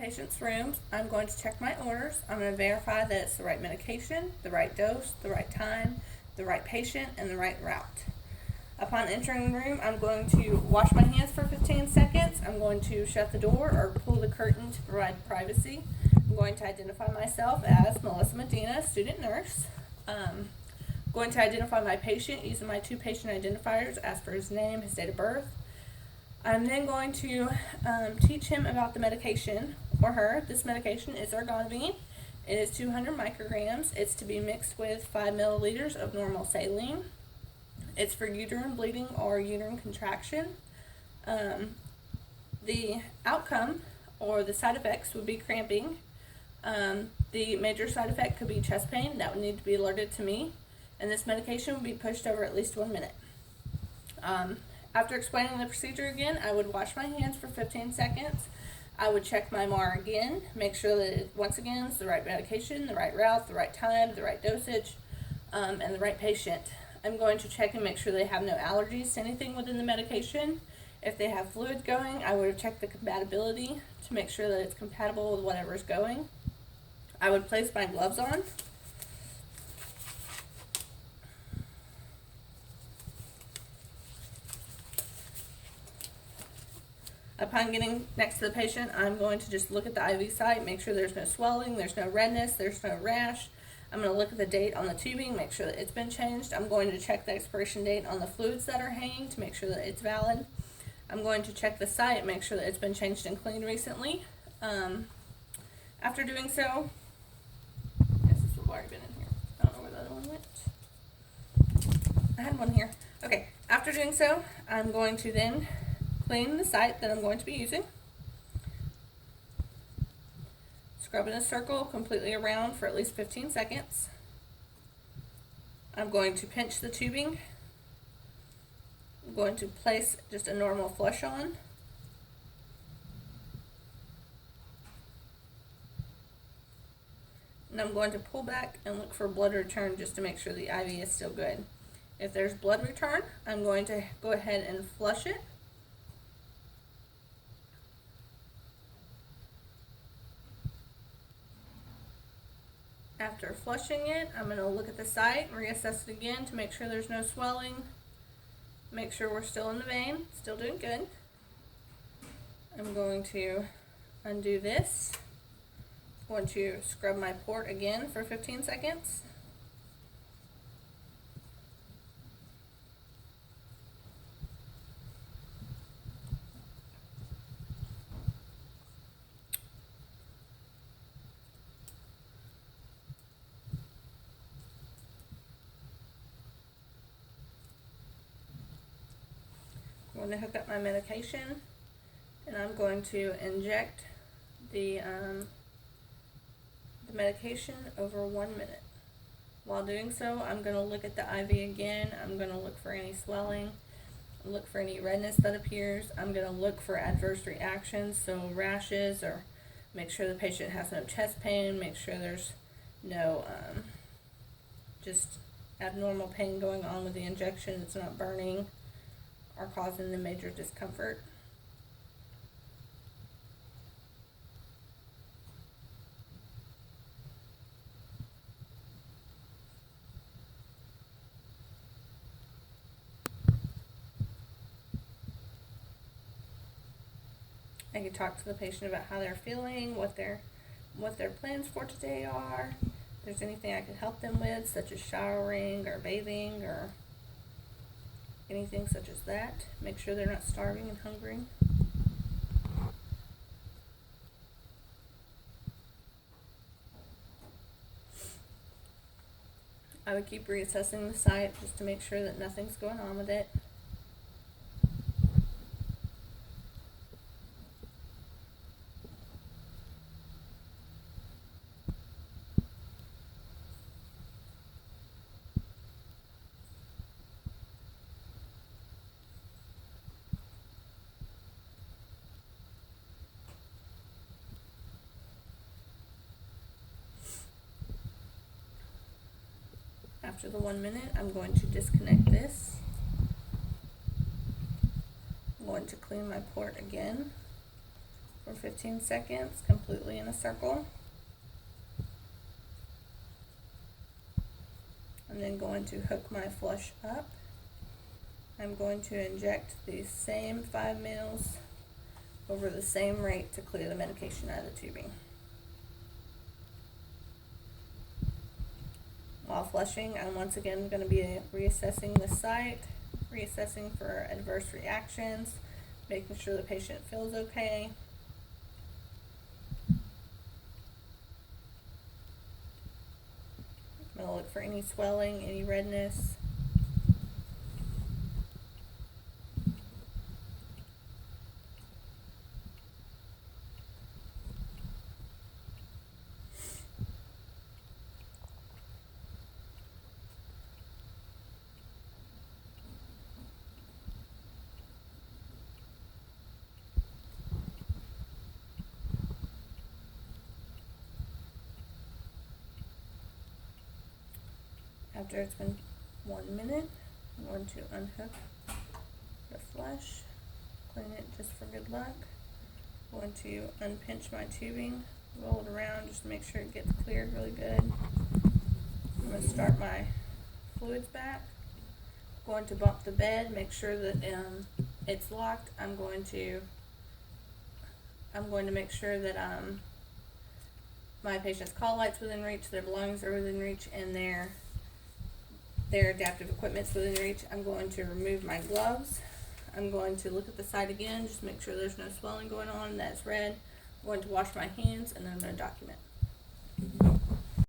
patient's room, I'm going to check my orders. I'm going to verify that it's the right medication, the right dose, the right time, the right patient, and the right route. Upon entering the room, I'm going to wash my hands for 15 seconds. I'm going to shut the door or pull the curtain to provide privacy. I'm going to identify myself as Melissa Medina, student nurse. Going to identify my patient using my 2 patient identifiers as for his name, his date of birth. I'm then going to teach him about the medication, or her. This medication is ergotamine. It is 200 micrograms. It's to be mixed with 5 milliliters of normal saline. It's for uterine bleeding or uterine contraction. The outcome or the side effects would be cramping. The major side effect could be chest pain. That would need to be alerted to me. And this medication would be pushed over at least 1 minute. After explaining the procedure again, I would wash my hands for 15 seconds. I would check my MAR again, make sure that it, once again, is the right medication, the right route, the right time, the right dosage, and the right patient. I'm going to check and make sure they have no allergies to anything within the medication. If they have fluid going, I would check the compatibility to make sure that it's compatible with whatever's going. I would place my gloves on. Upon getting next to the patient, I'm going to just look at the IV site, make sure there's no swelling, there's no redness, there's no rash. I'm going to look at the date on the tubing, make sure that it's been changed. I'm going to check the expiration date on the fluids that are hanging to make sure that it's valid. I'm going to check the site, make sure that it's been changed and cleaned recently. After doing so, yes, this would have already been in here. I don't know where the other one went. I had one here. Okay, after doing so, I'm going to then clean the site that I'm going to be using. Scrub in a circle completely around for at least 15 seconds. I'm going to pinch the tubing. I'm going to place just a normal flush on. And I'm going to pull back and look for blood return just to make sure the IV is still good. If there's blood return, I'm going to go ahead and flush it. After flushing it, I'm going to look at the site and reassess it again to make sure there's no swelling. Make sure we're still in the vein, still doing good. I'm going to undo this. I'm going to scrub my port again for 15 seconds. I'm going to hook up my medication, and I'm going to inject the medication over 1 minute. While doing so, I'm going to look at the IV again. I'm going to look for any swelling, look for any redness that appears. I'm going to look for adverse reactions, so rashes, or make sure the patient has no chest pain, make sure there's no just abnormal pain going on with the injection. It's not burning or causing them major discomfort. I can talk to the patient about how they're feeling, what their plans for today are. If there's anything I can help them with, such as showering or bathing or anything such as that. Make sure they're not starving and hungry. I would keep reassessing the site just to make sure that nothing's going on with it. After the 1 minute, I'm going to disconnect this. I'm going to clean my port again. for 15 seconds, completely in a circle. I'm then going to hook my flush up. I'm going to inject these same 5 mils over the same rate to clear the medication out of the tubing. While flushing, I'm once again going to be reassessing the site, reassessing for adverse reactions, making sure the patient feels okay. I'm going to look for any swelling, any redness. After it's been 1 minute, I'm going to unhook the flush, clean it just for good luck. I'm going to unpinch my tubing, roll it around just to make sure it gets cleared really good. I'm going to start my fluids back. I'm going to bump the bed, make sure that it's locked. I'm going to make sure that my patient's call light's within reach, their belongings are within reach, and their adaptive equipment's within reach. I'm going to remove my gloves. I'm going to look at the site again, just make sure there's no swelling going on, that's red. I'm going to wash my hands, and then I'm going to document.